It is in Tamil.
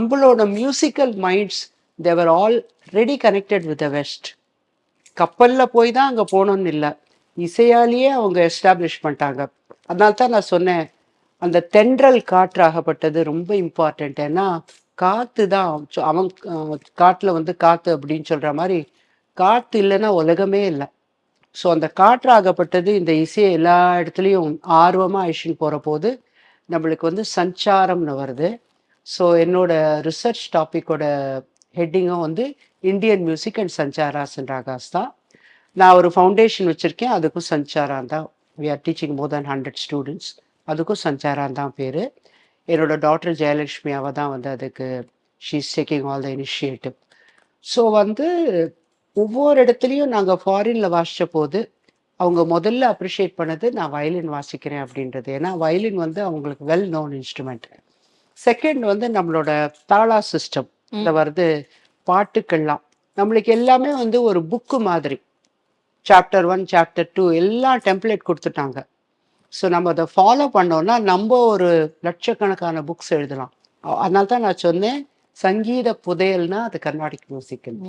நம்மளோட musical minds they were already connected with the west. கப்பலில் போய் தான் அங்கே போகணுன்னு இல்லை, இசையாலேயே அவங்க எஸ்டாப்ளிஷ் பண்ணிட்டாங்க. அதனால தான் நான் சொன்னேன், அந்த தென்றல் காற்றாகப்பட்டது ரொம்ப இம்பார்ட்டண்ட். ஏன்னா காற்று தான் அவன் காட்டில் வந்து காற்று அப்படின்னு சொல்கிற மாதிரி காற்று இல்லைன்னா உலகமே இல்லை. ஸோ அந்த காற்றாகப்பட்டது இந்த இசையை எல்லா இடத்துலையும் ஆர்வமாக அழிச்சுன்னு போகிற போது நம்மளுக்கு வந்து சஞ்சாரம்னு வருது. ஸோ என்னோட ரிசர்ச் டாப்பிக்கோட ஹெட்டிங்கும் வந்து Indian music and sancharas and ragas தான். நான் ஒரு ஃபவுண்டேஷன் வச்சுருக்கேன், அதுக்கும் சஞ்சாரான் தான். We are teaching more than 100 students. அதுக்கும் சஞ்சாரான் தான் பேர். என்னோட டாக்டர் ஜெயலக்ஷ்மி அவள் தான் வந்து அதுக்கு she is taking all the initiative. So வந்து ஒவ்வொரு இடத்துலையும் நாங்கள் ஃபாரினில் வாசித்த போது அவங்க முதல்ல அப்ரிஷியேட் பண்ணது நான் வயலின் வாசிக்கிறேன் அப்படின்றது. ஏன்னா வயலின் வந்து அவங்களுக்கு வெல் நோன் இன்ஸ்ட்ருமெண்ட். செகண்ட் வந்து நம்மளோட தாளா சிஸ்டம் இந்த வருது பாட்டுக்கள்லாம் நம்மளுக்கு எல்லாமே வந்து ஒரு புக்கு மாதிரி. சாப்டர் 1 சாப்டர் 2 எல்லாம் டெம்ப்ளேட் கொடுத்துட்டாங்க. ஸோ நம்ம அதை ஃபாலோ பண்ணோம்னா நம்ம ஒரு லட்சக்கணக்கான புக்ஸ் எழுதலாம். அதனால தான் நான் சொன்னேன், சங்கீத புதையல்னா அது கர்நாடிக் மியூசிக்.